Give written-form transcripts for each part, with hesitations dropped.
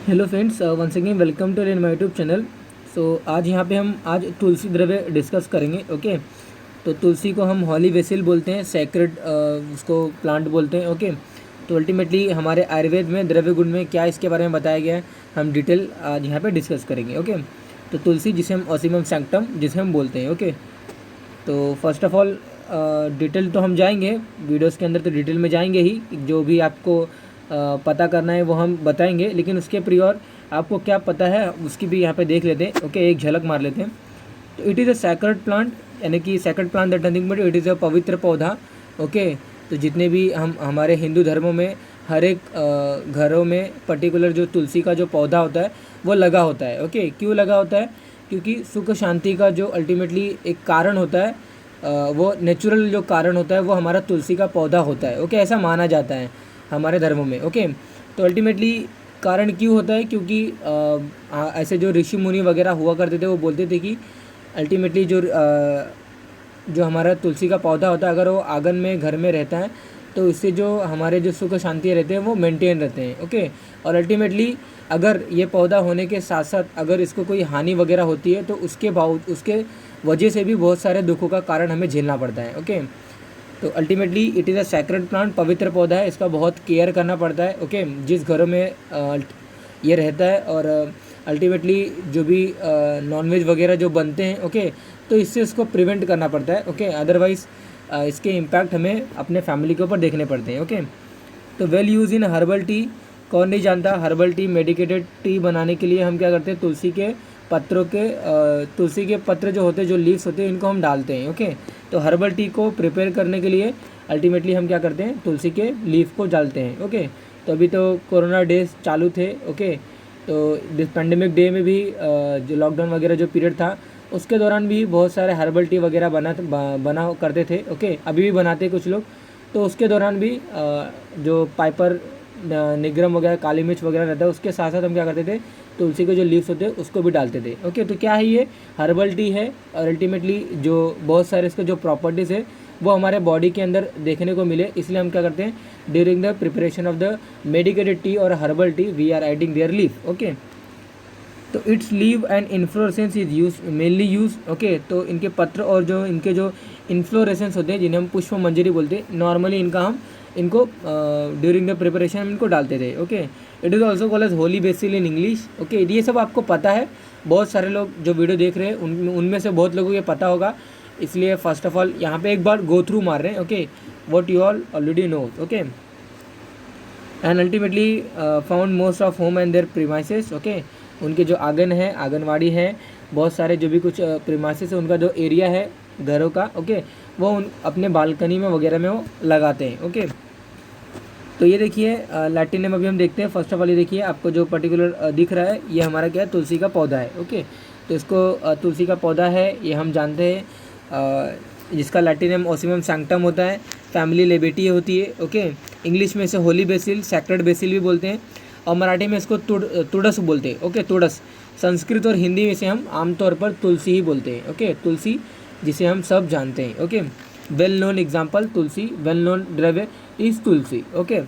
Hello friends, once again welcome to my YouTube channel. आज यहाँ पे हम आज तुलसी द्रव्य डिस्कस करेंगे। ओके, तो तुलसी को हम हॉली वेसिल बोलते हैं, सैक्रेड उसको प्लांट बोलते हैं। ओके, तो अल्टीमेटली हमारे आयुर्वेद में द्रव्य गुण में क्या इसके बारे में बताया गया है, हम डिटेल आज यहाँ पे डिस्कस करेंगे। ओके, तो तुलसी जिसे हम ऑसिमम सैक्टम जिसे हम बोलते हैं। ओके, तो फर्स्ट ऑफ ऑल डिटेल तो हम जाएंगे वीडियोस के अंदर, तो डिटेल में जाएंगे ही, जो भी आपको पता करना है वो हम बताएंगे, लेकिन उसके प्रियोर आपको क्या पता है उसकी भी यहाँ पे देख लेते हैं। ओके, एक झलक मार लेते हैं। तो it is a sacred plant, यानी कि sacred plant that nothing but it is अ पवित्र पौधा। ओके, तो जितने भी हम हमारे हिंदू धर्मों में हर एक घरों में पर्टिकुलर जो तुलसी का जो पौधा होता है वो लगा होता है। ओके, क्यों लगा होता है? क्योंकि सुख शांति का जो अल्टीमेटली एक कारण होता है, वो नेचुरल जो कारण होता है वो हमारा तुलसी का पौधा होता है। ओके, ऐसा माना जाता है हमारे धर्मों में। ओके, तो अल्टीमेटली कारण क्यों होता है? क्योंकि ऐसे जो ऋषि मुनि वगैरह हुआ करते थे वो बोलते थे कि अल्टीमेटली जो हमारा तुलसी का पौधा होता है, अगर वो आंगन में घर में रहता है तो इससे जो हमारे जो सुख शांति रहते हैं वो मेंटेन रहते हैं। ओके, और अल्टीमेटली अगर ये पौधा होने के साथ साथ अगर इसको कोई हानि वगैरह होती है तो उसके वजह से भी बहुत सारे दुखों का कारण हमें झेलना पड़ता है। ओके, तो ultimately it is a sacred plant, पवित्र पौधा है, इसका बहुत केयर करना पड़ता है। ओके, जिस घरों में ये रहता है, और अल्टीमेटली जो भी नॉनवेज वगैरह जो बनते हैं, ओके, तो इससे इसको प्रिवेंट करना पड़ता है। ओके, अदरवाइज़ इसके इम्पैक्ट हमें अपने फैमिली के ऊपर देखने पड़ते हैं। ओके, तो well use in herbal tea, कौन नहीं जानता हर्बल टी? मेडिकेटेड टी बनाने के लिए हम क्या करते हैं, तुलसी के पत्र जो होते हैं, जो लीव्स होते हैं, इनको हम डालते हैं। ओके, तो हर्बल टी को प्रिपेयर करने के लिए अल्टीमेटली हम क्या करते हैं, तुलसी के लीफ को डालते हैं। ओके, तो अभी तो कोरोना डेज चालू थे। ओके, तो पेंडेमिक डे में भी जो लॉकडाउन वगैरह जो पीरियड था उसके दौरान भी बहुत सारे हर्बल टी वगैरह बना करते थे। ओके, अभी भी बनाते कुछ लोग। तो उसके दौरान भी जो पाइपर निगरम वगैरह, काली मिर्च वगैरह रहता है, उसके साथ साथ हम क्या करते थे, तुलसी के जो लीव्स होते हैं उसको भी डालते थे। ओके, तो क्या है, ये हर्बल टी है, और अल्टीमेटली जो बहुत सारे इसके जो प्रॉपर्टीज़ है वो हमारे बॉडी के अंदर देखने को मिले, इसलिए हम क्या करते हैं, during the preparation of the medicated tea और herbal tea we are adding their leaf. Okay, तो it's leave and inflorescence is use mainly use. Okay, तो इनके पत्र और जो इनके जो इन्फ्लोरेसेंस होते हैं, जिन्हें हम पुष्प मंजरी बोलते हैं, नॉर्मली इनको ड्यूरिंग द प्रिपरेशन हम इनको डालते थे। Okay, it is also called as holy basil in English. Okay, ये सब आपको पता है, बहुत सारे लोग जो वीडियो देख रहे हैं उनमें से बहुत लोगों को ये पता होगा, इसलिए फर्स्ट ऑफ ऑल यहाँ पे एक बार गो थ्रू मार रहे हैं। Okay, what you all already know. Okay, and ultimately found most of home and their premises. Okay, उनके जो आंगन है, आंगनवाड़ी है, बहुत सारे जो भी कुछ प्रीमाइसेस है, उनका जो एरिया है घरों का, ओके, वो अपने बालकनी में वगैरह में वो लगाते हैं। ओके, तो ये देखिए लैटिन नेम अभी हम देखते हैं। फर्स्ट ऑफ ऑल ये देखिए, आपको जो पर्टिकुलर दिख रहा है ये हमारा क्या है, तुलसी का पौधा है। ओके, तो इसको तुलसी का पौधा है ये हम जानते हैं, जिसका लैटिन नेम ओसिमम सैंक्टम होता है, फैमिली लेबेटी होती है। ओके, इंग्लिश में इसे होली बेसिल, सैक्रेड बेसिल भी बोलते हैं, और मराठी में इसको तुड़स बोलते हैं। ओके, तुड़स। संस्कृत और हिंदी में से हम आमतौर पर तुलसी ही बोलते हैं। ओके, तुलसी जिसे हम सब जानते हैं। ओके, वेल नोन एग्जाम्पल तुलसी, वेल नोन द्रव्य इज तुलसी। ओके,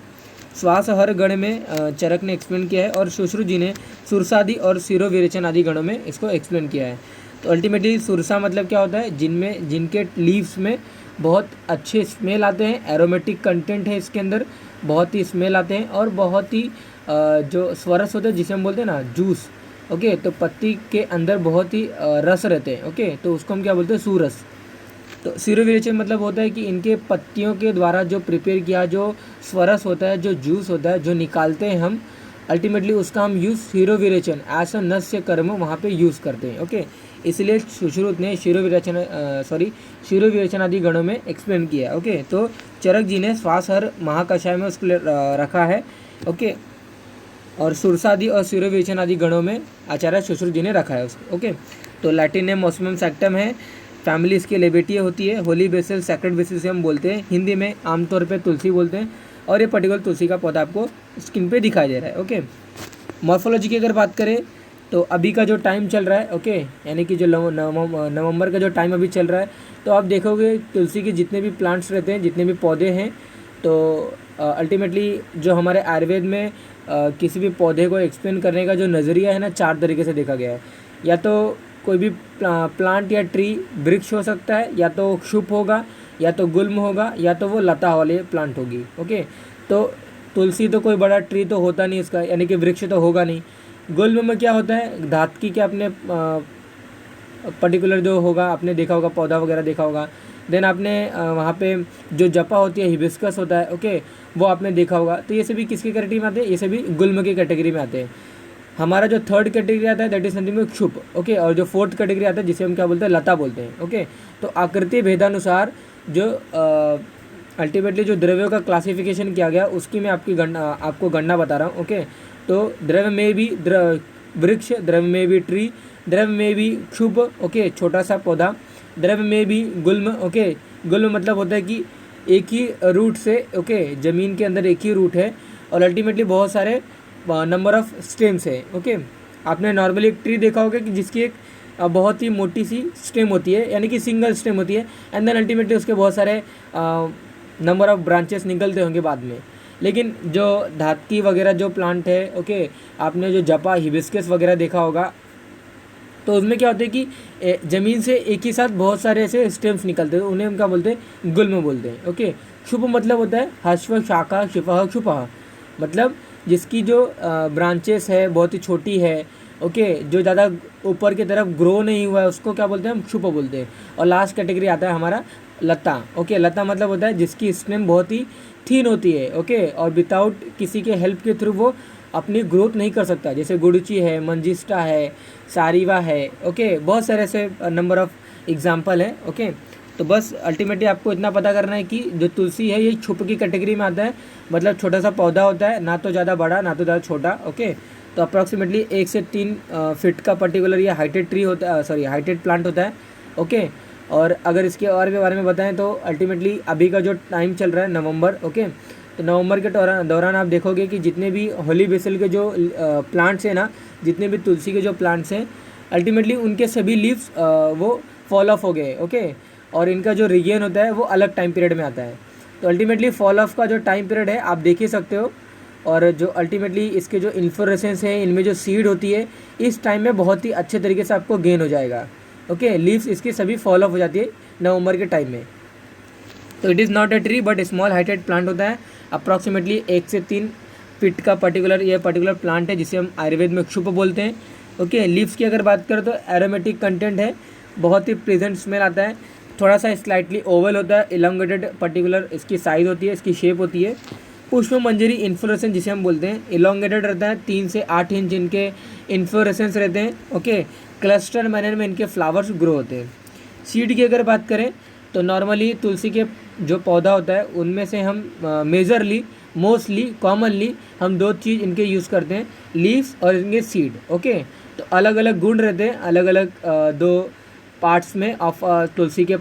श्वास हर गण में चरक ने एक्सप्लेन किया है, और सुश्रु जी ने सुरसादि और सिरो विरेचन आदि गणों में इसको एक्सप्लेन किया है। तो अल्टीमेटली सुरसा मतलब क्या होता है, जिनके लीव्स में बहुत अच्छे स्मेल आते हैं, एरोमेटिक कंटेंट है इसके अंदर, बहुत ही स्मेल आते हैं, और बहुत ही जो स्वरस होते हैं जिसे हम बोलते हैं ना जूस। ओके, तो पत्ती के अंदर बहुत ही रस रहते हैं। ओके, तो उसको हम क्या बोलते हैं, सूरस। तो सिरो विरेचन मतलब होता है कि इनके पत्तियों के द्वारा जो प्रिपेयर किया जो स्वरस होता है, जो जूस होता है, जो निकालते हैं हम, अल्टीमेटली उसका हम यूज़ शिरो विरेचन ऐसा नस्य कर्म वहाँ पे यूज़ करते हैं। ओके, इसलिए सुश्रुत ने शिरो विरेचन आदि गणों में एक्सप्लेन किया। ओके, तो चरक जी ने श्वास हर महाकषाय में उसको रखा है। ओके, और सुरसादि और शिरो विरेचन आदि गणों में आचार्य सुश्रुत जी ने रखा है उसको। ओके, तो लैटिन नेम ऑस्मियम सैक्टम है, फैमिली इसकी लेबेटिया होती है, होली बेसिल, सैक्रेड बेसिल से हम बोलते हैं, हिंदी में आमतौर पे तुलसी बोलते हैं, और ये पर्टिकुलर तुलसी का पौधा आपको स्क्रीन पे दिखाई दे रहा है। ओके, मॉर्फोलॉजी की अगर बात करें तो अभी का जो टाइम चल रहा है, ओके, यानी कि जो नवंबर का जो टाइम अभी चल रहा है, तो आप देखोगे तुलसी के जितने भी प्लांट्स रहते हैं, जितने भी पौधे हैं, तो अल्टीमेटली जो हमारे आयुर्वेद में किसी भी पौधे को एक्सप्लेन करने का जो नज़रिया है ना, 4 तरीके से देखा गया है। या तो कोई भी प्लांट या ट्री वृक्ष हो सकता है, या तो क्षुप होगा, या तो गुल्म होगा, या तो वो लता वाले प्लांट होगी। ओके, तो तुलसी तो कोई बड़ा ट्री तो होता नहीं इसका, यानी कि वृक्ष तो होगा नहीं। गुल्म में क्या होता है, धातकी के अपने पर्टिकुलर जो होगा, आपने देखा होगा, पौधा वगैरह देखा होगा। देन आपने वहाँ पे जो जपा होती है, हिबिस्कस होता है, ओके, वो आपने देखा होगा। तो ये सभी किसकी कैटेगरी में आते हैं, ये सभी गुल्म की कैटेगरी में आते हैं। हमारा जो थर्ड कैटेगरी आता है दैट इज समथिंग में क्षुप, ओके, और जो फोर्थ कैटेगरी आता है जिसे हम क्या बोलते हैं, लता बोलते हैं। ओके, तो आकृति भेदानुसार जो अल्टीमेटली जो द्रव्यों का क्लासिफिकेशन किया गया उसकी मैं आपको गणना बता रहा हूँ। ओके, तो द्रव्य में भी वृक्ष, द्रव्य में भी ट्री, द्रव्य में भी क्षुप, ओके, छोटा सा पौधा, द्रव्य में भी गुल्म। ओके, गुल्म मतलब होता है कि एक ही रूट से, ओके, ज़मीन के अंदर एक ही रूट है और अल्टीमेटली बहुत सारे नंबर ऑफ स्टेम्स है। ओके, आपने नॉर्मली एक ट्री देखा होगा कि जिसकी एक बहुत ही मोटी सी स्टेम होती है, यानी कि सिंगल स्टेम होती है, एंड देन अल्टीमेटली उसके बहुत सारे नंबर ऑफ ब्रांचेस निकलते होंगे बाद में। लेकिन जो धातकी वगैरह जो प्लांट है, ओके, आपने जो जपा, हिबिस्कस वगैरह देखा होगा, तो उसमें क्या होता है कि ज़मीन से एक ही साथ बहुत सारे ऐसे स्टेम्स निकलते हैं, उन्हें हम क्या बोलते हैं, गुल्म बोलते हैं। ओके, क्षुप मतलब होता है हश्व, शाखा, शिफा, क्षुपा, मतलब जिसकी जो ब्रांचेस है बहुत ही छोटी है, ओके, जो ज़्यादा ऊपर की तरफ ग्रो नहीं हुआ है, उसको क्या बोलते हैं, हम क्षुप बोलते हैं। और लास्ट कैटेगरी आता है हमारा लता। ओके, लता मतलब होता है जिसकी स्टेम बहुत ही थीन होती है, ओके, और विदाउट किसी के हेल्प के थ्रू वो अपनी ग्रोथ नहीं कर सकता, जैसे गुड़ची है, मंजिस्टा है, सारीवा है। ओके, बहुत सारे ऐसे नंबर ऑफ एग्जाम्पल है। ओके, तो बस अल्टीमेटली आपको इतना पता करना है कि जो तुलसी है ये क्षुप की कैटेगरी में आता है, मतलब छोटा सा पौधा होता है, ना तो ज़्यादा बड़ा ना तो ज़्यादा छोटा। ओके, तो अप्रॉक्सीमेटली 1 से 3 फीट का पर्टिकुलर ये हाइटेड ट्री होता है, सॉरी हाइटेड प्लांट होता है। ओके, और अगर इसके और भी बारे में बताएं तो अल्टीमेटली अभी का जो टाइम चल रहा है नवंबर, ओके, तो नवंबर के दौरान आप देखोगे कि जितने भी होली बेसिल के जो प्लांट्स हैं ना, जितने भी तुलसी के जो प्लांट्स हैं, अल्टीमेटली उनके सभी लीव्स वो फॉल ऑफ हो गए। ओके, और इनका जो रीगेन होता है वो अलग टाइम पीरियड में आता है। तो अल्टीमेटली फॉल ऑफ का जो टाइम पीरियड है आप देख ही सकते हो, और जो अल्टीमेटली इसके जो इन्फ्लोरेसेंस है, इनमें जो सीड होती है, इस टाइम में बहुत ही अच्छे तरीके से आपको गेन हो जाएगा। ओके, लीव्स इसकी सभी फॉल ऑफ हो जाती है नवंबर के टाइम में। तो it is not a tree but small heighted plant होता है। अप्रॉक्सीमेटली 1 से 3 फीट का ये पर्टिकुलर प्लांट है जिसे हम आयुर्वेद में क्षुप बोलते हैं। ओके, लीव्स की अगर बात करें तो एरोमेटिक कंटेंट है, बहुत ही प्लेजेंट स्मेल आता है, थोड़ा सा स्लाइटली ओवल होता है, इलोंगेटेड पर्टिकुलर इसकी साइज़ होती है, इसकी शेप होती है। पुष्प मंजरी इन्फ्लोरेसेंस जिसे हम बोलते हैं, इलोंगेटेड रहता है, 3 से 8 इंच इनके इन्फ्लोरेसेंस रहते हैं। ओके, क्लस्टर मैनर में इनके फ्लावर्स ग्रो होते हैं। सीड की अगर बात करें तो नॉर्मली तुलसी के जो पौधा होता है उनमें से हम मेजरली, मोस्टली, कॉमनली हम 2 चीज़ इनके यूज़ करते हैं, लीव्स और इनके सीड। ओके, तो अलग अलग गुण रहते हैं अलग अलग 2 पार्ट्स में ऑफ तुलसी के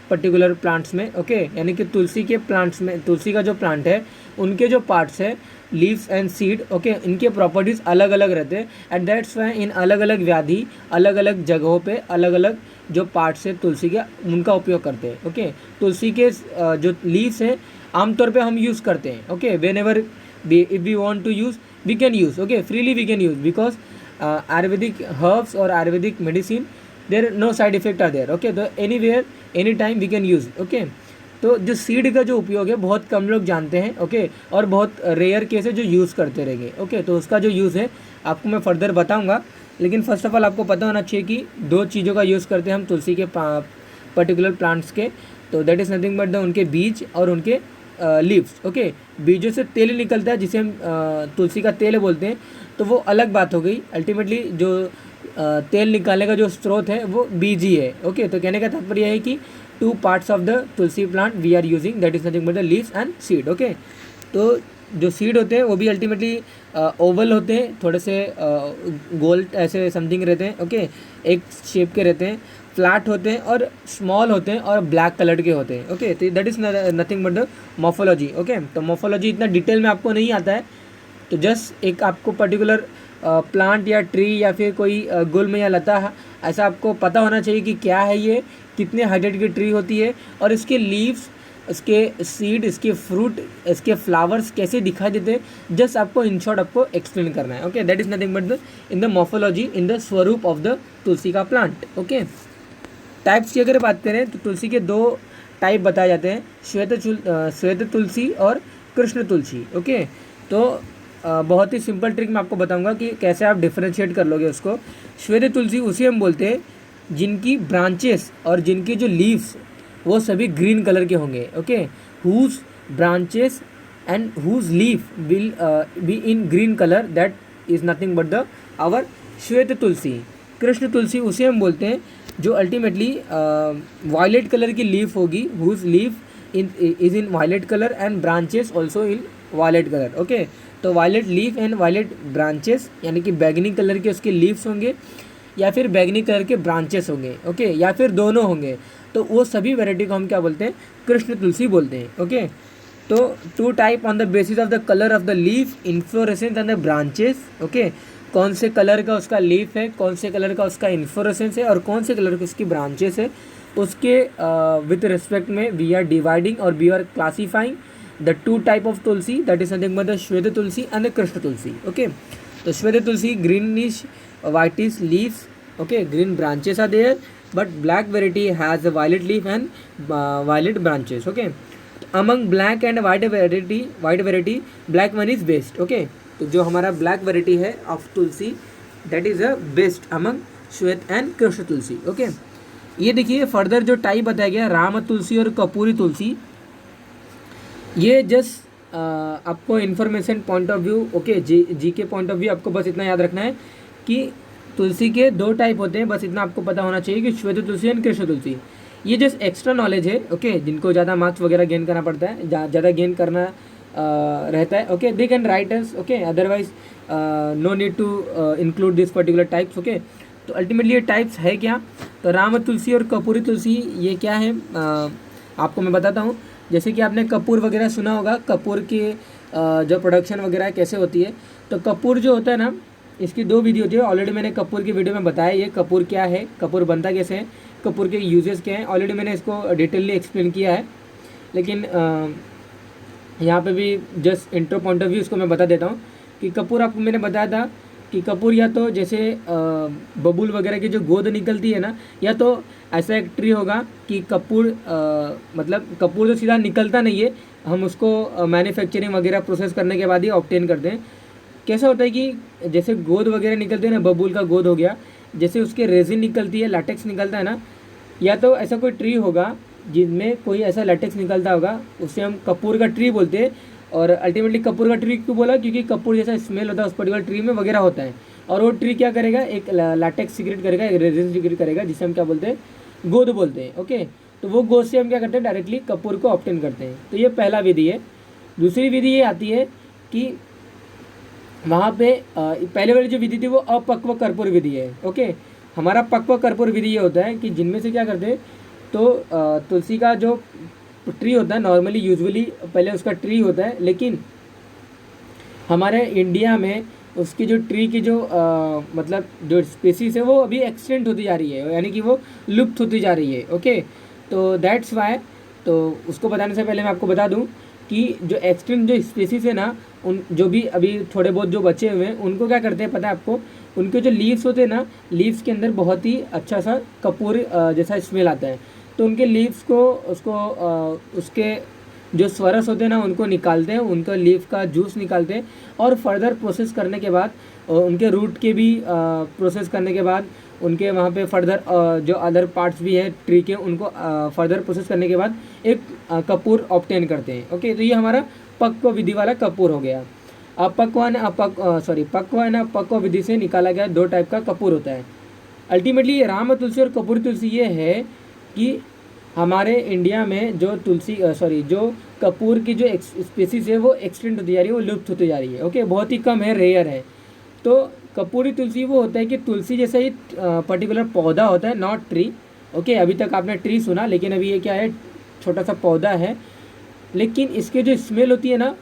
पर्टिकुलर प्लांट्स में। ओके, यानी कि तुलसी के प्लांट्स में, तुलसी का जो प्लांट है उनके जो पार्ट्स है, लीव्स एंड सीड, ओके, इनके प्रॉपर्टीज़ अलग अलग रहते हैं, एंड दैट्स वाई इन अलग अलग व्याधि, अलग अलग जगहों पे अलग अलग जो पार्ट्स है तुलसी के उनका उपयोग करते हैं। ओके, तुलसी के जो लीव्स है आमतौर पे हम यूज़ करते हैं। Okay, whenever if we want to use we can use, okay, freely we can use, because Ayurvedic herbs और Ayurvedic medicine there no side effect are there. Okay, तो anywhere any time we can use. Okay, तो जो seed का जो उपयोग है बहुत कम लोग जानते हैं। ओके, और बहुत रेयर केस है जो यूज़ करते रहेंगे। ओके, तो उसका जो यूज़ है आपको मैं फर्दर बताऊंगा, लेकिन फर्स्ट ऑफ ऑल आपको पता होना चाहिए कि 2 चीज़ों का यूज़ करते हैं हम तुलसी के पर्टिकुलर प्लांट्स के, तो दैट इज़ नथिंग बट उनके बीज और उनके लीव्स। ओके, बीजों से तेल निकलता है जिसे हम तुलसी का तेल बोलते हैं, तो वो अलग बात हो गई। अल्टीमेटली जो तेल निकालने का जो स्रोत है वो बीज ही है। ओके, तो कहने का तात्पर्य है कि 2 parts of the tulsi plant we are using, that is nothing but the leaves and seed. Okay, तो जो सीड होते हैं वो भी अल्टीमेटली ओवल होते हैं, थोड़े से गोल ऐसे समथिंग रहते हैं। ओके, एक शेप के रहते हैं, फ्लैट होते हैं और स्मॉल होते हैं और ब्लैक कलर के होते हैं। ओके, तो that is nothing but the morphology. Okay, तो मॉर्फोलॉजी इतना डिटेल में आपको नहीं आता है, तो जस्ट एक आपको पर्टिकुलर प्लांट या ट्री या फिर कोई गुल्म या लता ऐसा आपको पता होना चाहिए कि क्या है ये, कितने हाइटेड की ट्री होती है और इसके लीव्स इसके सीड, इसके फ्रूट, इसके फ्लावर्स कैसे दिखाई देते हैं, जस्ट आपको इन शॉर्ट आपको एक्सप्लेन करना है। Okay, that is nothing but the in the morphology, in the स्वरूप ऑफ द तुलसी का प्लांट। ओके, टाइप्स की अगर बात करें तो तुलसी के 2 टाइप बताए जाते हैं, श्वेत तुलसी और कृष्ण तुलसी। ओके, तो बहुत ही सिंपल ट्रिक मैं आपको बताऊंगा कि कैसे आप डिफरेंशिएट कर लोगे उसको। श्वेत तुलसी उसे हम बोलते हैं जिनकी ब्रांचेस और जिनके जो लीव्स वो सभी ग्रीन कलर के होंगे। Okay, whose branches and whose leaf will be in green colour, that is nothing but the our Shwet Tulsi. Krishna Tulsi उसे हम बोलते हैं जो अल्टीमेटली वायलेट कलर की लीफ होगी, whose leaf is in violet colour and branches also in violet colour. Okay, तो violet leaf and violet branches, यानी कि बैगनी कलर के उसके लीव्स होंगे या फिर बैगनी कलर के ब्रांचेस होंगे। ओके, या फिर दोनों होंगे, तो वो सभी वैरायटी को हम क्या बोलते हैं, कृष्ण तुलसी बोलते हैं। ओके, तो 2 type on the basis of the colour of the leaf, inflorescence and the branches. Okay, कौन से कलर का उसका लीफ है, कौन से कलर का उसका इन्फ्लोरेसेंस है और कौन से कलर की उसकी ब्रांचेस है, उसके विथ रिस्पेक्ट में वी आर डिवाइडिंग और we are classifying the 2 type of tulsi, that is nothing but the Shweta tulsi and the Krishna tulsi. Okay, so Shweta tulsi greenish whitish leaves, okay, green branches are there, but black variety has a violet leaf and violet branches. Okay, among black and white variety black one is best. Okay, तो जो हमारा black variety है of tulsi, that is a best among श्वेत and Krishna Tulsi. Okay, ये देखिए further जो type बताया गया राम तुलसी और कपूरी तुलसी, ये जस्ट आपको information point of view, okay, जी के पॉइंट ऑफ व्यू आपको बस इतना याद रखना है कि तुलसी के 2 टाइप होते हैं, बस इतना आपको पता होना चाहिए कि श्वेत तुलसी एंड कृष्ण तुलसी। ये जस्ट एक्स्ट्रा नॉलेज है। ओके, जिनको ज़्यादा मार्क्स वगैरह गेन करना पड़ता है, ज़्यादा गेन करना रहता है, okay, they can write us. Okay, otherwise no need to include this particular types. Okay, तो अल्टीमेटली ये टाइप्स है क्या, तो राम तुलसी और कपूरी तुलसी ये क्या है, आपको मैं बताता हूँ। जैसे कि आपने कपूर वगैरह सुना होगा, कपूर की जो प्रोडक्शन वगैरह कैसे होती है, तो कपूर जो होता है ना, इसकी 2 विधि होती है। ऑलरेडी मैंने कपूर की वीडियो में बताया ये कपूर क्या है, कपूर बनता कैसे है, कपूर के यूजेस क्या हैं, ऑलरेडी मैंने इसको डिटेलली एक्सप्लेन किया है। लेकिन यहाँ पे भी just intro point of view इसको मैं बता देता हूँ कि कपूर आपको मैंने बताया था कि कपूर या तो जैसे बबूल वगैरह की जो गोद निकलती है ना, या तो ऐसा एक ट्री होगा कि कपूर मतलब कपूर तो सीधा निकलता नहीं है, हम उसको मैन्युफैक्चरिंग वगैरह प्रोसेस करने के बाद ही ऑब्टेन करते हैं। कैसा होता है कि जैसे गोद वगैरह निकलते हैं ना, बबूल का गोद हो गया, जैसे उसके रेजिन निकलती है, लैटेक्स निकलता है ना, या तो ऐसा कोई ट्री होगा जिनमें कोई ऐसा लैटेक्स निकलता होगा, उसे हम कपूर का ट्री बोलते हैं। और अल्टीमेटली कपूर का ट्री क्यों बोला, क्योंकि कपूर जैसा स्मेल होता है उस पर्टिकुलर ट्री में वगैरह होता है, और वो ट्री क्या करेगा, एक लैटेक्स सीक्रेट करेगा, एक रेजिन सीक्रेट करेगा, जिसे हम क्या बोलते हैं, गोद बोलते हैं। ओके, तो वो गोद से हम क्या करते हैं, डायरेक्टली कपूर को ऑब्टेन करते हैं। तो ये पहला विधि है। दूसरी विधि ये आती है कि वहाँ पे पहले वाली जो विधि थी वो अपक्व कर्पूर विधि है। ओके, हमारा पक्व कर्पूर विधि ये होता है कि जिनमें से क्या करते हैं, तो तुलसी का जो ट्री होता है, नॉर्मली यूजुअली पहले उसका ट्री होता है, लेकिन हमारे इंडिया में उसकी जो ट्री की जो मतलब जो स्पीसीज है वो अभी एक्सटेंट होती जा रही है, यानी कि वो लुप्त होती जा रही है। ओके, तो दैट्स वाई, तो उसको बताने से पहले मैं आपको बता दूं कि जो एक्सटेंट जो स्पीसीज है ना, उन जो भी अभी थोड़े बहुत जो बचे हुए हैं उनको क्या करते हैं पता है आपको, उनके जो लीव्स होते हैं ना, लीव्स के अंदर बहुत ही अच्छा सा कपूर जैसा स्मेल आता है, तो उनके लीव्स को उसके जो स्वरस होते हैं ना उनको निकालते हैं, उनका लीफ का जूस निकालते हैं, और फर्दर प्रोसेस करने के बाद उनके रूट के भी प्रोसेस करने के बाद उनके वहाँ पे फर्दर जो अदर पार्ट्स भी है ट्री के, उनको फर्दर प्रोसेस करने के बाद एक कपूर ऑब्टेन करते हैं। ओके, तो ये हमारा पक्व विधि वाला कपूर हो गया। पक्व एंड अपक्व विधि से निकाला गया 2 टाइप का कपूर होता है। अल्टीमेटली राम तुलसी और कपूर तुलसी ये है कि हमारे इंडिया में जो जो कपूर की जो स्पीसीज है वो एक्सटेंट होती जा रही है, वो लुप्त होती जा रही है। ओके, बहुत ही कम है, रेयर है। तो कपूरी तुलसी वो होता है कि तुलसी जैसा ही पर्टिकुलर पौधा होता है, नॉट ट्री। ओके, अभी तक आपने ट्री सुना, लेकिन अभी ये क्या है, छोटा सा पौधा है, लेकिन इसके जो स्मेल होती है ना,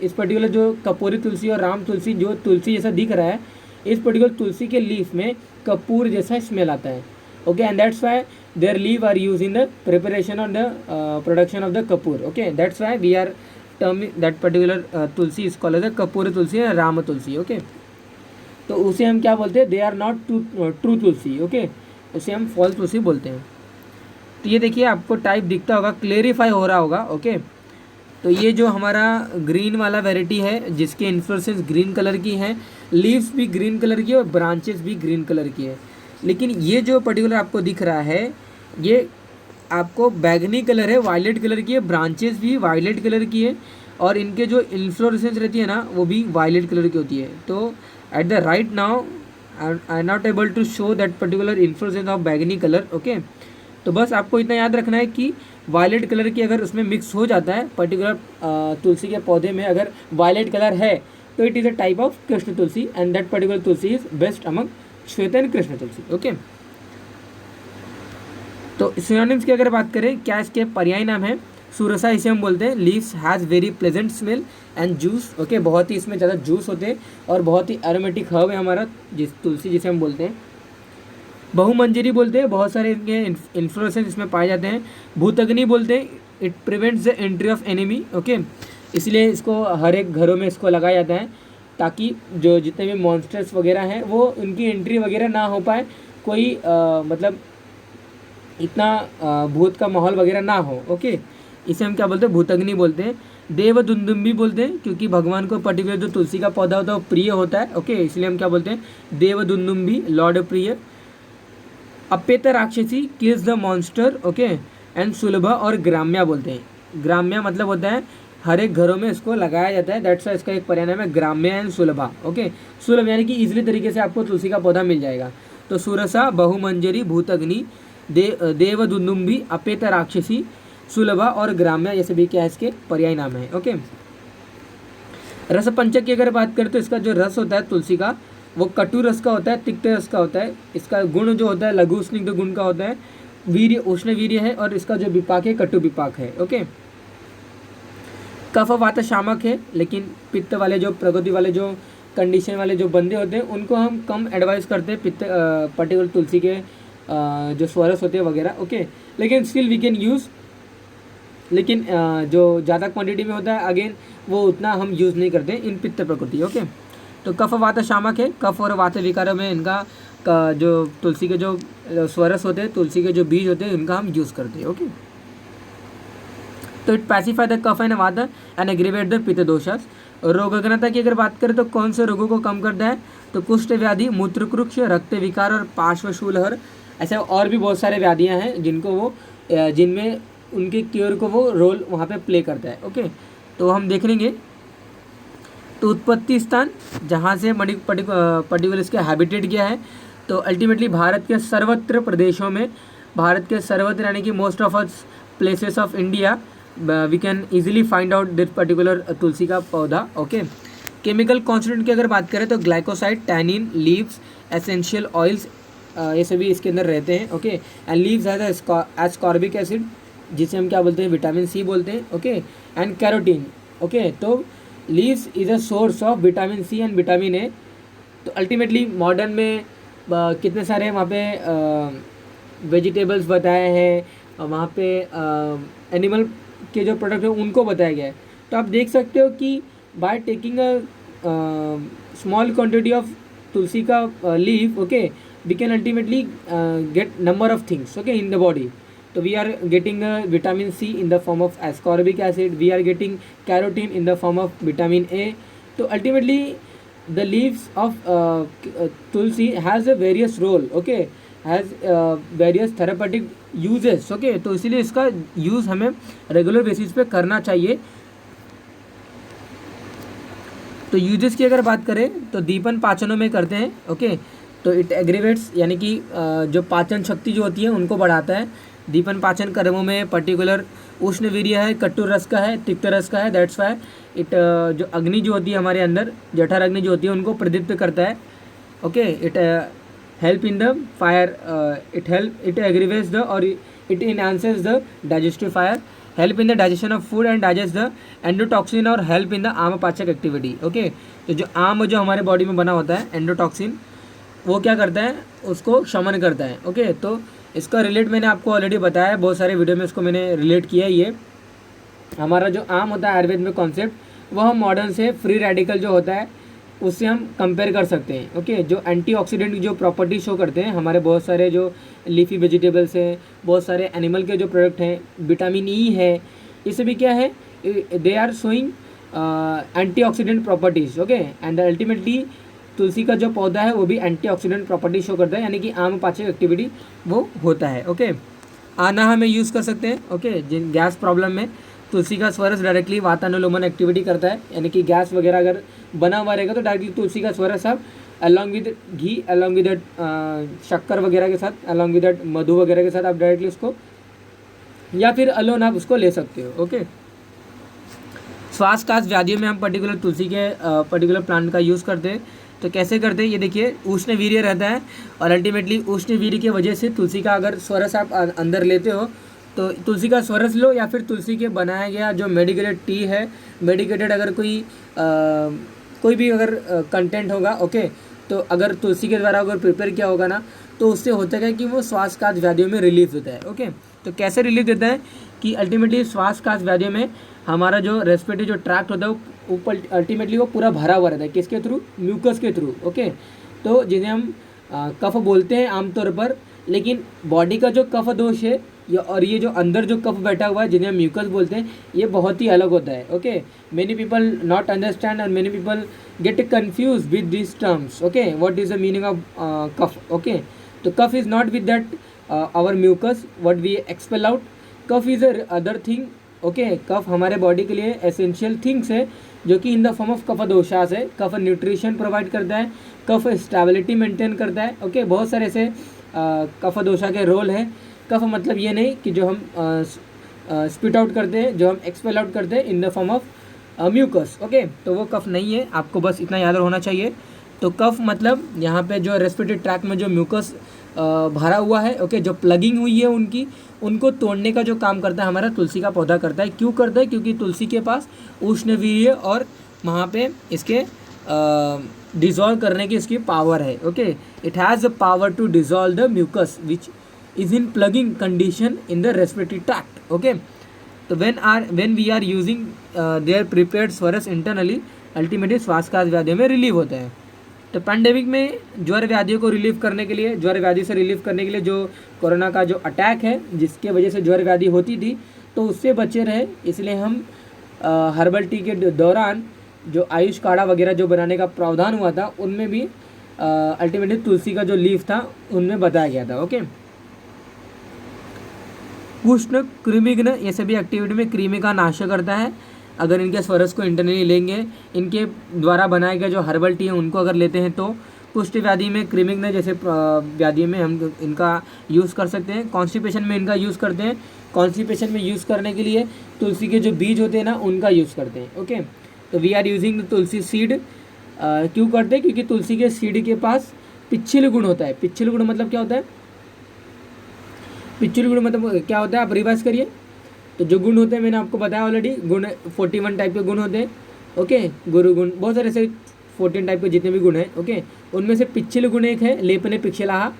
इस पर्टिकुलर जो कपूरी तुलसी और राम तुलसी जो तुलसी जैसा दिख रहा है, इस पर्टिकुलर तुलसी के लीफ में कपूर जैसा स्मेल आता है। Okay, and that's Y their leaf are used in the preparation of the production of the kapoor. Okay, that's why we are terming that particular tulsi is called as a kapoor tulsi or rama tulsi. Okay, तो उसे हम क्या बोलते हैं, they are not true tulsi. Okay, उसे हम false तुलसी बोलते हैं. तो ये देखिए आपको टाइप दिखता होगा, क्लेरिफाई हो रहा होगा. ओके, तो ये जो हमारा ग्रीन वाला वैरायटी है जिसके इन्फ्लोरेसेंस ग्रीन कलर की हैं, लीव्स भी ग्रीन कलर की और ब्रांचेस भी ग्रीन कलर की है. लेकिन ये जो पर्टिकुलर आपको दिख रहा है ये आपको बैगनी कलर है, वायलेट कलर की है, ब्रांचेस भी वायलेट कलर की है और इनके जो इन्फ्लोरेसेंस रहती है ना वो भी वायलेट कलर की होती है. तो at the right now I not able to show that particular inflorescence of बैगनी कलर. ओके, तो बस आपको इतना याद रखना है कि वायलेट कलर की अगर उसमें मिक्स हो जाता है पर्टिकुलर तुलसी के पौधे में अगर वायलेट कलर है तो it is a type of Krishna Tulsi and that particular Tulsi is best among श्वेत एंड कृष्ण तुलसी. ओके, तो सिनोनिम्स की अगर बात करें, क्या इसके पर्याय नाम है, सुरसा इसे हम बोलते हैं. Leaves has very pleasant smell and juice. Okay, बहुत ही इसमें ज़्यादा जूस होते हैं और बहुत ही एरोमेटिक हर्ब है हमारा जिस तुलसी जिसे हम बोलते हैं. बहुमंजरी बोलते हैं, बहुत सारे इनके इन्फ्लोरेसेंस इसमें पाए जाते हैं. भूतग्नि बोलते हैं, it prevents the entry of enemy. Okay, इसलिए इसको हर एक घरों में इसको लगाया जाता है ताकि जो जितने भी मॉन्स्टर्स वगैरह हैं वो उनकी एंट्री वगैरह ना हो पाए, कोई मतलब इतना भूत का माहौल वगैरह ना हो. ओके, इसे हम क्या बोलते हैं, भूतग्नि बोलते हैं. देव दुंदुम्बी बोलते हैं क्योंकि भगवान को पर्टिकुलर जो तुलसी का पौधा होता है वो प्रिय होता है. ओके, इसलिए हम क्या बोलते हैं, देव दुंदुम्बी, लॉर्ड प्रिय. अपेत राक्षसी kills the monster. Okay, and सुलभा और ग्राम्या बोलते हैं. ग्राम्या मतलब होता है हर एक घरों में इसको लगाया जाता है, दैट्स इसका एक पर्याय नाम है ग्राम्या एंड सुलभा. ओके, सुलभ यानी कि इजीली तरीके से आपको तुलसी का पौधा मिल जाएगा. तो सुरसा, बहुमंजरी, भूतग्नि, देव दुंदुम्बी, अपेत राक्षसी, सुलभा और ग्राम्या, ये सभी क्या है इसके पर्याय नाम है. ओके, रस पंचक की अगर बात करें तो इसका जो रस होता है तुलसी का वो कटु रस का होता है, तिक्त रस का होता है. इसका गुण जो होता है लघु स्निग्ध गुण का होता है, वीर्य उष्ण वीर्य है और इसका जो विपाक है कटु विपाक है. ओके, कफ वात शामक है, लेकिन पित्त वाले जो प्रकृति वाले जो कंडीशन वाले जो बंदे होते हैं उनको हम कम एडवाइस करते हैं पित्त पर्टिकुलर तुलसी के जो स्वरस होते हैं वगैरह. ओके, लेकिन स्टिल वी कैन यूज़, लेकिन जो ज़्यादा क्वांटिटी में होता है अगेन वो उतना हम यूज़ नहीं करते इन पित्त प्रकृति. ओके, तो कफ वात शामक है, कफ और वात विकारों में इनका जो तुलसी के जो स्वरस होते हैं, तुलसी के जो बीज होते हैं इनका हम यूज़ करते हैं. ओके, तो it pacify the kapha and vata and aggravate the pitta doshas. रोगग्नता की अगर बात करें तो कौन से रोगों को कम करता है, तो कुष्ठ व्याधि, मूत्रकृक्ष, रक्त विकार और पार्श्वशूलहर. ऐसे और भी बहुत सारे व्याधियां हैं जिनको वो जिनमें उनके क्योर को वो रोल वहाँ पे प्ले करता है. ओके, तो हम देख लेंगे. तो उत्पत्ति स्थान जहाँ से पर्टिकुलर इसके हैबिटेट किया है, तो अल्टीमेटली भारत के सर्वत्र प्रदेशों में, भारत के सर्वत्र यानी कि most of us places of India we can easily find out this particular तुलसी का पौधा. ओके, केमिकल कॉन्स्टिट्यूंट की अगर बात करें तो glycoside, tannin, leaves, essential oils, ये सभी इसके अंदर रहते हैं. Okay, and leaves has ascorbic acid जिसे हम क्या बोलते हैं, विटामिन सी बोलते हैं. Okay, and carotene. ओके, तो leaves is a source of vitamin C and vitamin A. तो अल्टीमेटली मॉडर्न में कितने सारे वहाँ पे वेजिटेबल्स बताए हैं, वहाँ पे एनिमल के जो प्रोडक्ट हैं उनको बताया गया है. तो आप देख सकते हो कि by taking a small quantity of तुलसी का leaf, okay, we can ultimately get number of things, okay, in the body. So we are getting vitamin C in the form of ascorbic acid. We are getting carotene in the form of vitamin A. So ultimately, the leaves of tulsi has a various role. Okay, has various therapeutic uses. Okay, तो इसीलिए इसका use हमें regular basis पे करना चाहिए. तो uses की अगर बात करें तो दीपन पाचनों में करते हैं. ओके, तो इट एग्रीवेट्स यानी कि जो पाचन शक्ति जो होती है उनको बढ़ाता है. दीपन पाचन कर्मों में पर्टिकुलर उष्ण वीर्य है, कटु रस का है, तिक्त रस का है. दैट्स वाई इट जो अग्नि जो होती है हमारे अंदर, जठर अग्नि जो होती है उनको प्रदीप्त करता है. Okay, it help in the fire, it aggravates the और it enhances the digestive fire, help in the digestion of food and digest the endotoxin और हेल्प इन द आम पाचक एक्टिविटी. ओके, तो जो आम जो हमारे बॉडी में बना होता है एंडोटॉक्सिन, वो क्या करता है, उसको शमन करता है. ओके, तो इसका रिलेट मैंने आपको ऑलरेडी बताया है, बहुत सारे वीडियो में इसको मैंने रिलेट किया है। ये हमारा जो आम होता है आयुर्वेद में कॉन्सेप्ट, वो हम मॉडर्न से फ्री रेडिकल जो होता है उससे हम कंपेयर कर सकते हैं। ओके, जो एंटीऑक्सीडेंट की जो प्रॉपर्टी शो करते हैं हमारे बहुत सारे जो लीफी वेजिटेबल्स हैं, बहुत सारे एनिमल के जो प्रोडक्ट हैं, विटामिन ई है, ये सभी क्या है, they are showing antioxidant properties. Okay, and ultimately तुलसी का जो पौधा है वो भी एंटीऑक्सीडेंट प्रॉपर्टी शो करता है, यानी कि आम पाचक एक्टिविटी वो होता है। ओके, आना हमें यूज़ कर सकते हैं। ओके, जिन गैस प्रॉब्लम में तुलसी का स्वरस डायरेक्टली वातानुलोमन एक्टिविटी करता है, यानी कि गैस वगैरह अगर बना हुआ रहेगा तो डायरेक्टली तुलसी का स्वरस आप along with ghee, along with शक्कर वगैरह के साथ, अलॉन्ग विद मधु वगैरह के साथ आप डायरेक्टली उसको, या फिर अलोन आप उसको ले सकते हो। ओके, श्वास काश व्याधियों में हम पर्टिकुलर तुलसी के पर्टिकुलर प्लांट का यूज़ करते हैं। तो कैसे करते हैं, ये देखिए, उष्ण वीर्य रहता है और अल्टीमेटली उष्ण वीर्य की वजह से तुलसी का अगर स्वरस आप अंदर लेते हो तो तुलसी का स्वरस लो, या फिर तुलसी के बनाया गया जो मेडिकेटेड टी है, मेडिकेटेड अगर कोई भी अगर कंटेंट होगा, ओके, तो अगर तुलसी के द्वारा अगर प्रिपेयर किया होगा ना, तो उससे होता है कि वो श्वासकाश व्याधियों में रिलीफ देता है। ओके, तो कैसे रिलीफ देता है कि अल्टीमेटली श्वासकाश व्याधियों में हमारा जो रेस्पिरेटरी जो ट्रैक्ट होता है वो ऊपर अल्टीमेटली वो पूरा भरा हुआ रहता है, किसके थ्रू, म्यूकस के थ्रू। ओके, तो जिन्हें हम कफ बोलते हैं आमतौर पर, लेकिन बॉडी का जो कफ दोष है और ये जो अंदर जो कफ बैठा हुआ है जिन्हें हम म्यूकस बोलते हैं, ये बहुत ही अलग होता है। Okay, many people not understand and many people get confuse with this terms. Okay, what is the meaning of kapha. Okay, तो kapha is not with that our mucus what we expel out, kapha is other thing. Okay, कफ हमारे body के लिए essential things है जो कि in the form of kapha दोषास है। कफ न्यूट्रिशन प्रोवाइड करता है, कफ स्टेबिलिटी मेंटेन करता है। ओके, बहुत सारे ऐसे कफ दोषा के रोल है। कफ मतलब ये नहीं कि जो हम स्पिट आउट करते हैं, जो हम एक्सपेल आउट करते हैं in the form of mucus. Okay, तो वो कफ नहीं है, आपको बस इतना याद होना चाहिए। तो कफ मतलब यहाँ पे जो रेस्पिरेटरी ट्रैक्ट में जो म्यूकस भरा हुआ है, ओके, जो प्लगिंग हुई है उनको तोड़ने का जो काम करता है हमारा तुलसी का पौधा करता है। क्यों करता है, क्योंकि तुलसी के पास उष्णवीर्य और वहाँ पे इसके डिज़ोल्व करने की इसकी पावर है। Okay, it has the power to dissolve the mucus which is in plugging condition in the respiratory tract. Okay, तो when we are using their prepared Swaras internally, ultimately श्वासकाश व्याधियों में रिलीव होता है। तो pandemic में ज्वर व्याधियों को relieve करने के लिए, ज्वर व्याधि से रिलीव करने के लिए जो कोरोना का जो अटैक है जिसके वजह से ज्वर व्याधि होती थी, तो उससे बचे रहे, इसलिए हम हर्बल टी के दौरान जो आयुष काढ़ा वगैरह जो बनाने का प्रावधान हुआ था उनमें भी अल्टीमेटली तुलसी का जो लीफ था उनमें बताया गया था। ओके, उष्ण कृमिघ्न, ये सभी एक्टिविटी में कृमि का नाश करता है। अगर इनके स्वरस को इंटरनली लेंगे, इनके द्वारा बनाए गए जो हर्बल टी है उनको अगर लेते हैं तो कुष्ठ व्याधि में, कृमिघ्न जैसे व्याधि में हम इनका यूज़ कर सकते हैं। कॉन्स्टिपेशन में इनका यूज़ करते हैं। कॉन्स्टिपेशन में यूज़ करने के लिए तुलसी के जो बीज होते हैं ना उनका यूज़ करते हैं। ओके, तो we are using tulsi seed. क्यों करते हैं, क्योंकि तुलसी के सीड के पास पिच्छिल गुण होता है। पिच्छिल गुण मतलब क्या होता है, पिच्छिल गुण मतलब क्या होता है, आप रिवाइज करिए। तो जो गुण होते हैं मैंने आपको बताया ऑलरेडी, गुण 41 टाइप के गुण होते हैं। ओके, गुरु गुण, बहुत सारे ऐसे 14 टाइप के जितने भी गुण हैं। ओके, उनमें से पिच्छिल गुण एक है, लेपने पिक्षलाहा।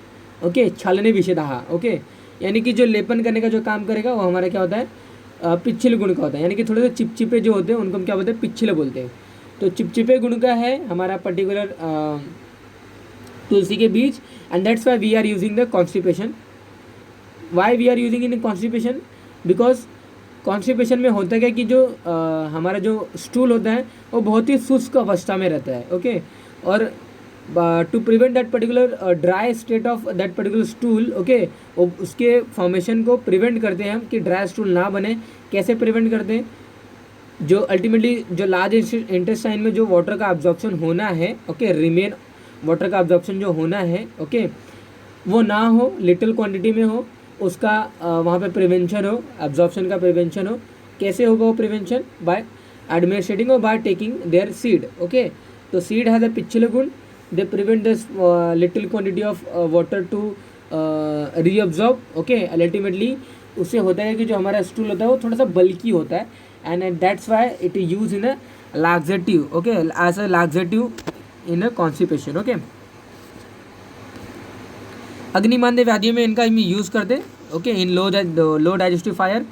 ओके, छलने विषेदाहा। ओके, यानी कि जो लेपन करने का जो काम करेगा वो हमारा क्या होता है, पिच्छिल गुण का होता है। यानी कि थोड़े से चिपचिपे जो होते हैं उनको हम क्या बोलते हैं, पिच्छिल बोलते हैं। तो चिपचिपे गुण का है हमारा पर्टिकुलर तुलसी के बीज, and that's why we are using the constipation. Why we are using in constipation, because constipation में होता है कि जो हमारा जो स्टूल होता है वो बहुत ही शुष्क अवस्था में रहता है। ओके, और to prevent that particular dry state of that particular stool, okay, उसके फॉर्मेशन को प्रिवेंट करते हैं हम कि ड्राई स्टूल ना बने। कैसे प्रिवेंट करते हैं, जो अल्टीमेटली जो लार्ज इंटेस्टाइन में जो वाटर का अब्जॉर्प्शन होना है, ओके, रिमेन वाटर का अब्जॉर्प्शन जो होना है, ओके, वो ना हो, लिटिल क्वांटिटी में हो, उसका वहाँ पे प्रिवेंशन हो, एब्जॉर्प्शन का प्रिवेंशन हो। कैसे होगा वो प्रिवेंशन, बाय एडमिनिस्ट्रेटिंग और by taking their seed. Okay, तो सीड हैज़ अ पिच्छिल गुण, they prevent this little quantity of water to reabsorb. Okay, ultimately उससे होता है कि जो हमारा स्टूल होता है वो थोड़ा सा बल्की होता है, and that's why it use in a laxative. Okay, as a laxative in a constipation. Okay, अग्निमांद्य व्याधियों में इनका हम यूज़ करते हैं, okay, in low digestive fire.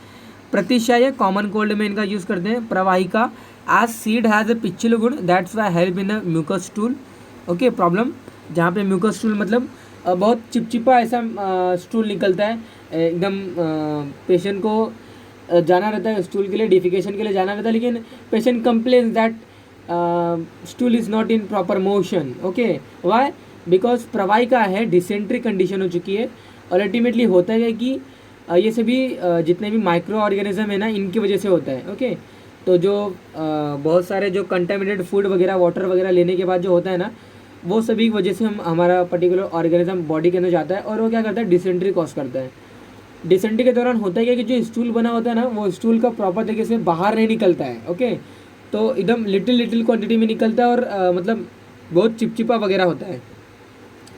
प्रतिशय कॉमन कोल्ड में इनका यूज़ करते हैं। प्रवाहिका आज सीड हैज़ अ पिच्छल गुण that's why help in a mucus stool, okay. Problem जहाँ पे म्यूकस स्टूल मतलब बहुत चिपचिपा ऐसा स्टूल निकलता है, एकदम पेशेंट को जाना रहता है स्टूल के लिए, डिफिकेशन के लिए जाना रहता है, लेकिन patient complains that stool is not in proper motion, okay. Why? Because प्रवाहिका है, डिसेंट्री कंडीशन हो चुकी है, और अल्टीमेटली होता है कि ये सभी जितने भी माइक्रो ऑर्गेनिज्म है ना, इनकी वजह से होता है, ओके। तो जो बहुत सारे जो कंटेमिनेटेड फूड वगैरह, वाटर वगैरह लेने के बाद जो होता है ना, वो सभी की वजह से हमारा पर्टिकुलर ऑर्गेनिज्म बॉडी के अंदर जाता है, और वो क्या करता है, डिसेंट्री कॉज करता है। डिसेंट्री के दौरान होता है कि जो स्टूल बना होता है ना, वो स्टूल का प्रॉपर तरीके से बाहर नहीं निकलता है, ओके। तो एकदम लिटिल क्वांटिटी में निकलता है, और मतलब बहुत चिपचिपा वगैरह होता है।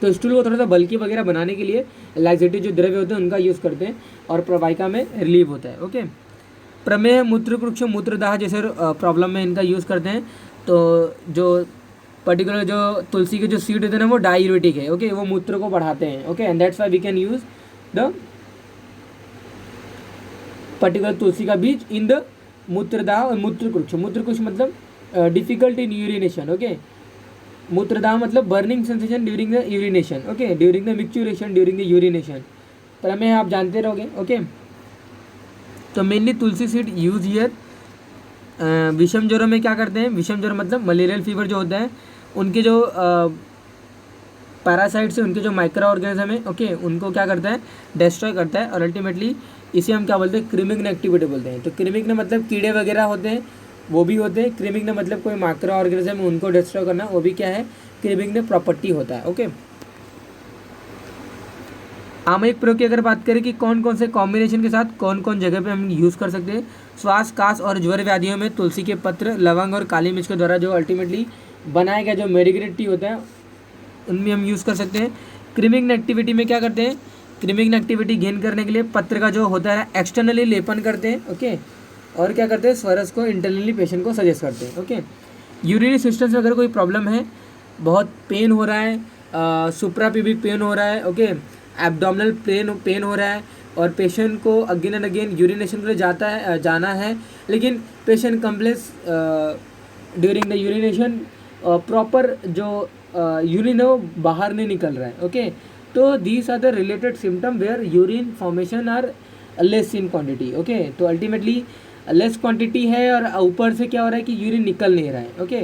तो स्टूल को थोड़ा सा बल्कि वगैरह बनाने के लिए लैक्सेटिव जो द्रव्य होते हैं उनका यूज़ करते हैं, और प्रवाहिका में रिलीव होता है, ओके। प्रमेह, मूत्रकृक्ष, मूत्रदाह जैसे प्रॉब्लम में इनका यूज़ करते हैं। तो जो पर्टिकुलर जो तुलसी के जो सीड होते हैं ना, वो डायूरेटिक है, ओके, वो मूत्र को बढ़ाते हैं, okay, and that's why we can use the particular तुलसी का बीज इन द मूत्रदाह और मूत्रकृक्ष। मूत्रकृक्ष मतलब डिफिकल्ट इन यूरिनेशन, ओके। मूत्रदाह मतलब burning sensation during the urination, okay, during the micturition, during the urination. प्रमेय आप जानते रहोगे, ओके। तो mainly tulsi seed use here. विषम ज्वरों में क्या करते हैं, विषम ज्वर मतलब मलेरियल फीवर जो होता है, उनके जो पैरासाइट से उनके जो माइक्रो ऑर्गेनिज्म है, ओके, उनको क्या करता है, डिस्ट्रॉय करता है, और अल्टीमेटली इसे हम क्या बोलते हैं, क्रिमिग्न एक्टिविटी बोलते हैं। तो क्रिमिग्न मतलब कीड़े वगैरह होते हैं, वो भी होते हैं। क्रिमिग्न मतलब कोई माइक्रो ऑर्गेनिज्म है उनको डिस्ट्रॉय करना, वो भी क्या है, क्रिमिग्न प्रॉपर्टी होता है, ओके। आमयिक प्रयोग की अगर बात करें कि कौन कौन से कॉम्बिनेशन के साथ कौन कौन जगह पे हम यूज़ कर सकते हैं, श्वास, कास और ज्वर व्याधियों में तुलसी के पत्र, लवंग और काली मिर्च के द्वारा जो अल्टीमेटली बनाया गया जो मेडिकेटेड टी होता है, उनमें हम यूज़ कर सकते हैं। क्रिमिग्न एक्टिविटी में क्या करते हैं, क्रिमिग्न एक्टिविटी गेन करने के लिए पत्र का जो होता है एक्सटर्नली लेपन करते हैं, ओके, और क्या करते हैं, स्वरस को इंटरनली पेशेंट को सजेस्ट करते हैं, ओके। यूरिनरी सिस्टम से अगर कोई प्रॉब्लम है, बहुत पेन हो रहा है, सुप्राप्यूबिक पेन हो रहा है, ओके, एब्डोमिनल पेन हो रहा है, और पेशेंट को अगेन एंड अगेन यूरिनेशन के लिए जाना है, लेकिन patient complains during the urination proper जो यूरिन है वो बाहर नहीं निकल रहा है, ओके। तो these are the related symptom where urine formation are less in quantity, okay. तो अल्टीमेटली लेस क्वांटिटी है, और ऊपर से क्या हो रहा है कि यूरिन निकल नहीं रहा है, ओके।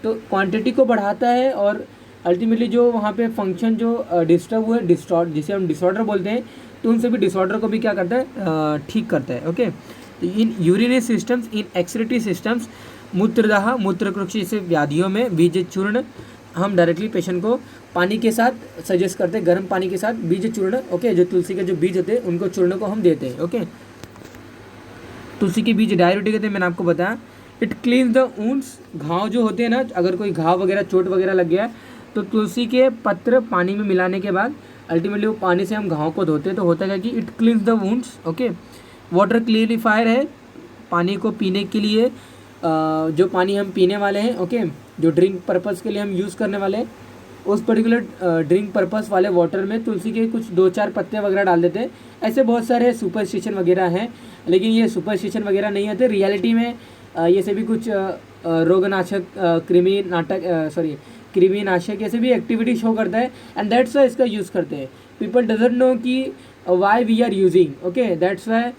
तो क्वांटिटी को बढ़ाता है, और अल्टीमेटली जो वहाँ पे फंक्शन जो डिस्टर्ब हुए, जिसे हम डिसऑर्डर बोलते हैं, तो उन सभी डिसऑर्डर को भी क्या करता है, ठीक करता है, ओके। तो इन यूरिनरी सिस्टम्स, इन एक्सक्रीटरी सिस्टम्स, मूत्रदाह, मूत्रकृक्ष जैसे व्याधियों में बीज चूर्ण हम डायरेक्टली पेशेंट को पानी के साथ सजेस्ट करते हैं, गर्म पानी के साथ बीज चूर्ण, ओके, जो तुलसी के जो बीज होते हैं उनको चूर्ण को हम देते हैं, ओके। तुलसी के बीज डायरेक्टिक होते हैं, मैंने आपको बताया। इट क्लीन्स द वुंड्स, घाव जो होते हैं ना, अगर कोई घाव वगैरह चोट वगैरह लग गया है तो तुलसी के पत्र पानी में मिलाने के बाद अल्टीमेटली वो पानी से हम घाव को धोते हैं, तो होता है कि it cleans the wounds, okay. Water clarifier है, पानी को पीने के लिए जो पानी हम पीने वाले हैं, ओके, जो ड्रिंक पर्पज़ के लिए हम यूज़ करने वाले हैं, उस पर्टिकुलर ड्रिंक पर्पज़ वाले वाटर में तुलसी के कुछ 2-4 पत्ते वगैरह डाल देते हैं। ऐसे बहुत सारे सुपरस्टिशन वगैरह हैं, लेकिन ये सुपरस्टिशन वगैरह नहीं होते रियलिटी में। ये सभी कुछ रोगनाशक, कृमिनाशक ऐसे भी एक्टिविटी शो करता है, एंड दैट्स वाई इसका यूज़ करते हैं। पीपल डजंट नो कि why we are using, okay, that's why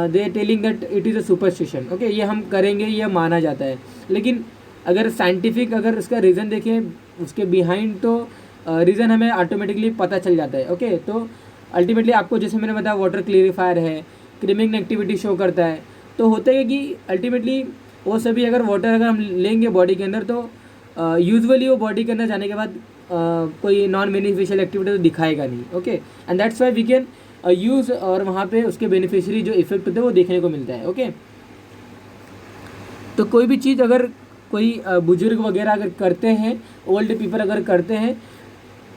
they telling that it is a superstition, okay, ये हम करेंगे, ये माना जाता है। लेकिन अगर साइंटिफिक अगर इसका रीज़न देखें उसके बिहाइंड, तो रीज़न हमें ऑटोमेटिकली पता चल जाता है, ओके। तो अल्टीमेटली आपको जैसे मैंने बताया वाटर क्लियरिफायर है, क्रीमिंग एक्टिविटी शो करता है, तो होता है कि अल्टीमेटली वो सभी अगर वाटर अगर हम लेंगे बॉडी के अंदर, तो यूजुअली वो बॉडी के अंदर जाने के बाद कोई नॉन बेनिफिशियल एक्टिविटी तो दिखाएगा नहीं, okay, and that's why we can use, और वहाँ पे उसके बेनिफिशियरी जो इफेक्ट होते हैं वो देखने को मिलता है, ओके। तो कोई भी चीज़ अगर कोई बुजुर्ग वगैरह अगर करते हैं, ओल्ड पीपल अगर करते हैं,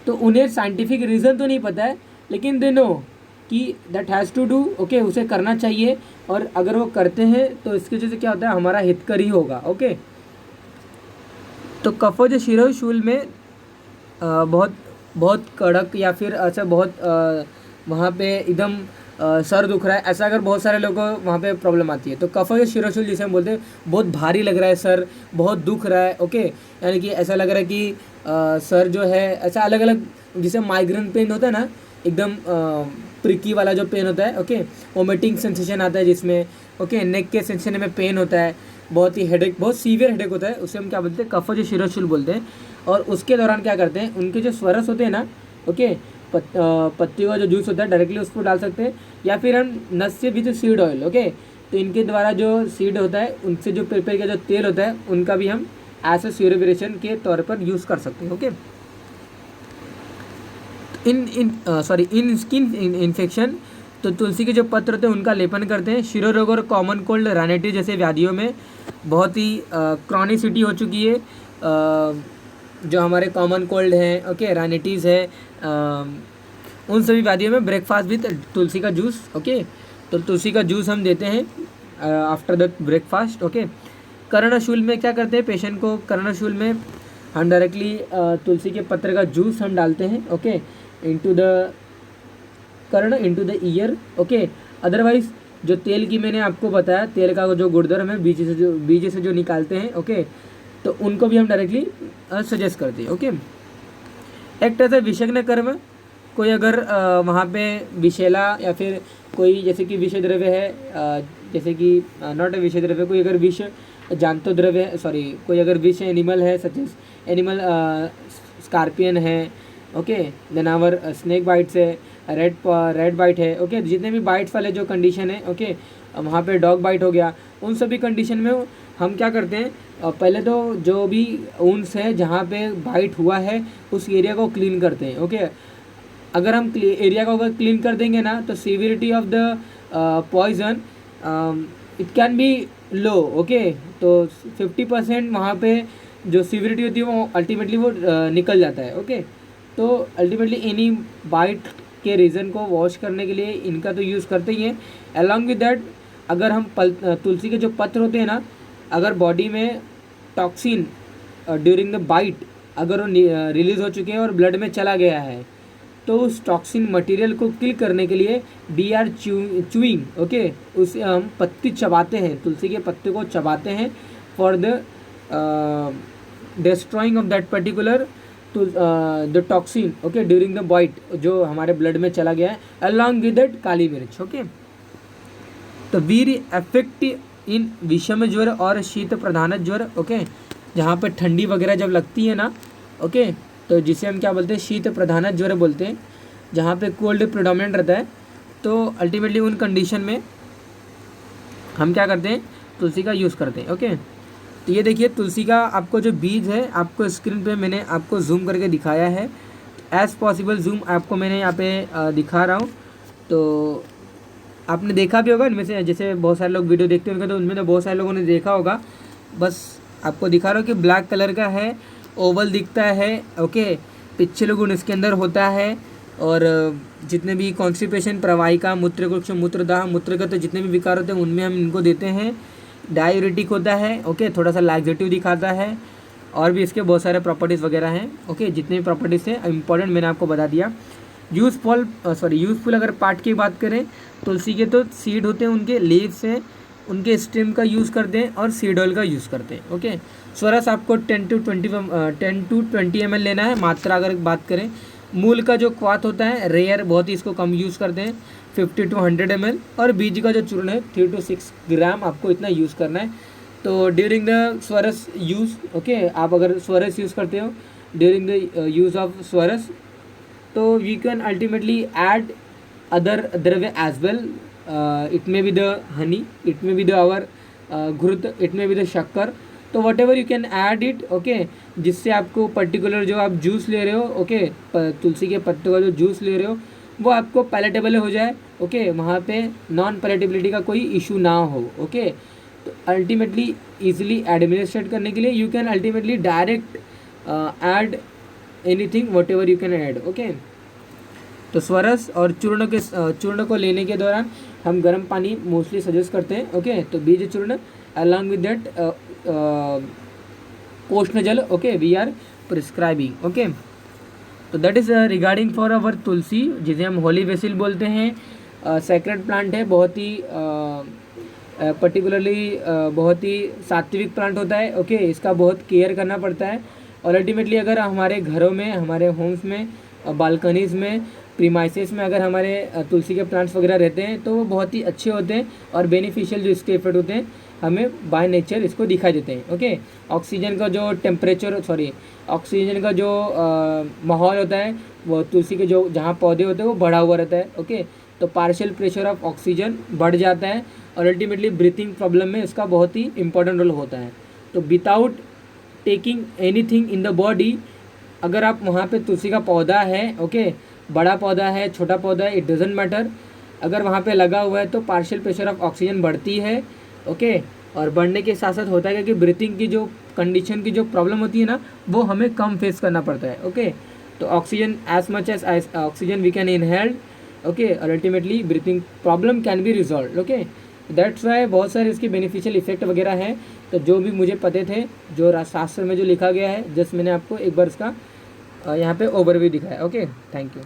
तो उन्हें साइंटिफिक रीज़न तो नहीं पता है, लेकिन दे नो कि that has to do, okay, उसे करना चाहिए, और अगर वो करते हैं तो इसकी वजह से क्या होता है, हमारा हितकर ही होगा, ओके। तो कफोज शिरोशूल में बहुत बहुत कड़क या फिर ऐसा बहुत वहाँ पे एकदम सर दुख रहा है, ऐसा अगर बहुत सारे लोगों को वहाँ पे प्रॉब्लम आती है तो कफ शिरोशूल जिसे हम बोलते हैं, बहुत भारी लग रहा है सर, बहुत दुख रहा है, ओके, यानी कि ऐसा लग रहा है कि सर जो है ऐसा अलग अलग, जिसे माइग्रेन पेन होता है ना, एकदम प्रिकी वाला जो पेन होता है, ओके, वोमिटिंग सेंसेशन आता है जिसमें, ओके, नेक के सेंसेशन में पेन होता है, बहुत ही हेडेक, बहुत सीवियर हेडेक होता है, उसे हम क्या बोलते हैं, कफ शिरोशूल बोलते हैं। और उसके दौरान क्या करते हैं, उनके जो स्वरस होते हैं ना, ओके, पत्तियों का जो जूस होता है डायरेक्टली उसको डाल सकते हैं, या फिर हम नस से भी जो सीड ऑयल, ओके, तो इनके द्वारा जो सीड होता है उनसे जो प्रिपेयर किया जो तेल होता है उनका भी हम एज ए स्यूरोप्रेशन के तौर पर यूज़ कर सकते हैं, ओके। इन स्किन इन्फेक्शन तो तुलसी के जो पत्र होते हैं उनका लेपन करते हैं। शिरोरोग और कॉमन कोल्ड, राइनाइटिस जैसे व्याधियों में बहुत ही क्रॉनिसिटी हो चुकी है, जो हमारे कॉमन कोल्ड है, ओके, राइनाइटिस है, उन सभी व्याधियों में ब्रेकफास्ट विद तुलसी का जूस, ओके, तो तुलसी का जूस हम देते हैं आफ्टर द ब्रेकफास्ट, ओके। कर्णशूल में क्या करते हैं, पेशेंट को कर्णशूल में हम डायरेक्टली तुलसी के पत्र का जूस हम डालते हैं, ओके, इनटू द कर्ण, into the ear, okay. Otherwise जो तेल की मैंने आपको बताया, तेल का जो गुड़धर्म है बीज से जो निकालते हैं, ओके, तो उनको भी हम डायरेक्टली सजेस्ट करते हैं, ओके। एक तरह से विषग्न कर्म, कोई अगर वहाँ पे विषैला या फिर कोई जैसे कि विषय द्रव्य है, जैसे कि नॉट ए विषय द्रव्य, कोई अगर विष जानतो द्रव्य है, सॉरी, कोई अगर विष एनिमल है, सच एनिमल स्कॉर्पियन है, okay, then our snake bites है, रेड बाइट है, ओके, जितने भी बाइट्स वाले जो कंडीशन है, ओके, वहाँ पे डॉग बाइट हो गया, उन सभी कंडीशन में हम क्या करते हैं, पहले तो जो भी ऊन्स है जहाँ पे बाइट हुआ है उस एरिया को क्लीन करते हैं, ओके। अगर हम एरिया को अगर क्लीन कर देंगे ना तो severity of the poison it can be low, okay, तो 50% वहाँ पे जो सीवियरिटी होती है वो अल्टीमेटली वो निकल जाता है, ओके। तो अल्टीमेटली एनी बाइट के रीज़न को वॉश करने के लिए इनका तो यूज़ करते ही हैं। अलॉन्ग विद दैट अगर हम तुलसी के जो पत्र होते हैं ना, अगर बॉडी में टॉक्सिन ड्यूरिंग द बाइट अगर वो रिलीज़ हो चुके हैं और ब्लड में चला गया है तो उस टॉक्सिन मटेरियल को किल करने के लिए वी आर चूइंग, ओके, उसे हम पत्ती चबाते हैं, तुलसी के पत्ते को चबाते हैं for the destroying of that particular to the toxin, okay, during the bite जो हमारे ब्लड में चला गया है, अलॉन्ग विद दैट काली मिर्च, ओके। तो वीर इफेक्ट इन विषम ज्वर और शीत प्रधान ज्वर, ओके, जहाँ पे ठंडी वगैरह जब लगती है ना, ओके, तो जिसे हम क्या बोलते हैं, शीत प्रधान ज्वर बोलते हैं, जहाँ पे कोल्ड प्रिडोमिनेंट रहता है, तो अल्टीमेटली उन कंडीशन में हम क्या करते हैं, तुलसी का यूज़ करते हैं, ओके। तो ये देखिए तुलसी का आपको जो बीज है आपको स्क्रीन पे मैंने आपको जूम करके दिखाया है, एज़ पॉसिबल जूम आपको मैंने यहाँ पे दिखा रहा हूँ। तो आपने देखा भी होगा इनमें से, जैसे बहुत सारे लोग वीडियो देखते होंगे तो उनमें तो बहुत सारे लोगों ने देखा होगा, बस आपको दिखा रहा हूँ कि ब्लैक कलर का है, ओवल दिखता है, ओके, पिछले गुण इसके अंदर होता है, और जितने भी कॉन्स्टिपेशन, प्रवाहिका, मूत्रकोश, मूत्रदाह, मूत्रगत जितने भी विकार होते हैं उनमें हम इनको देते हैं। डायूरेटिक होता है, ओके, थोड़ा सा लैक्सेटिव दिखाता है, और भी इसके बहुत सारे प्रॉपर्टीज़ वगैरह हैं, ओके, जितने भी प्रॉपर्टीज़ हैं इंपॉर्टेंट मैंने आपको बता दिया। यूज़फुल अगर पार्ट की बात करें, तुलसी के तो सीड होते हैं, उनके लीव्स हैं, उनके स्टेम का यूज़ करते हैं और सीड ऑयल का यूज़ करते हैं, ओके। स्वरस आपको 10 to 20 ml लेना है। मात्रा अगर बात करें, मूल का जो क्वाथ होता है रेयर, बहुत ही इसको कम यूज़ करते हैं, 50 to 100 ml, और बीज का जो चूर्ण है 3 to 6 ग्राम आपको इतना यूज़ करना है। तो ड्यूरिंग द स्वरस यूज़, ओके, आप अगर स्वरस यूज़ करते हो ड्यूरिंग द यूज़ ऑफ स्वरस, तो we can ultimately add other द्रव्य as well, it may be the honey, it may be the our घृत, इट मे बी द शक्कर, तो whatever you can add it, okay, जिससे आपको particular जो आप जूस ले रहे हो, ओके, तुलसी के पत्तों का जो जूस ले रहे हो वो आपको पैलेटेबल हो जाए, ओके, वहाँ पे नॉन पैलेटेबिलिटी का कोई इशू ना हो, ओके। तो अल्टीमेटली ईजिली एडमिनिस्ट्रेट करने के लिए you can ultimately direct add anything what ever you can add, okay. तो स्वरस और चूर्ण को लेने के दौरान हम गर्म पानी मोस्टली सजेस्ट करते हैं, ओके। तो बीज चूर्ण अलॉन्ग विद दैट कोष्ण जल, okay, we are prescribing, okay. तो that is regarding for our tulsi, जिसे हम होली वेसिल बोलते हैं। सेक्रेड प्लांट है, बहुत ही पर्टिकुलरली बहुत ही सात्विक प्लांट होता है। ओके, इसका बहुत केयर करना पड़ता है। और अल्टीमेटली अगर हमारे घरों में, हमारे होम्स में, बालकनीज़ में, प्रीमाइसेस में अगर हमारे तुलसी के प्लांट्स वगैरह रहते हैं तो वो बहुत ही अच्छे होते हैं और बेनिफिशियल जो इसके इफेक्ट होते हैं हमें बाय नेचर इसको दिखाई देते हैं। ओके, ऑक्सीजन का जो टेम्परेचर, ऑक्सीजन का जो माहौल होता है वो तुलसी के जो जहाँ पौधे होते हैं वो बढ़ा हुआ रहता है। ओके, तो पार्शियल प्रेशर ऑफ ऑक्सीजन बढ़ जाता है और अल्टीमेटली ब्रीथिंग प्रॉब्लम में इसका बहुत ही इंपॉर्टेंट रोल होता है। तो without taking anything in the body, अगर आप वहाँ पे तुलसी का पौधा है, ओके, बड़ा पौधा है, छोटा पौधा है, इट डजेंट मैटर, अगर वहाँ पे लगा हुआ है तो पार्शियल प्रेशर ऑफ ऑक्सीजन बढ़ती है। ओके, और बढ़ने के साथ साथ होता है क्योंकि ब्रीथिंग की जो कंडीशन की जो प्रॉब्लम होती है ना वो हमें कम फेस करना पड़ता है। ओके, तो oxygen as much as oxygen we can inhale. Okay, और ultimately breathing problem can be resolve. Okay, that's why बहुत सारे इसके बेनिफिशियल इफेक्ट वगैरह हैं। तो जो भी मुझे पते थे, जो शास्त्र में जो लिखा गया है, जस्ट मैंने आपको एक बार इसका यहाँ पे ओवरव्यू दिखाया। Okay, thank you.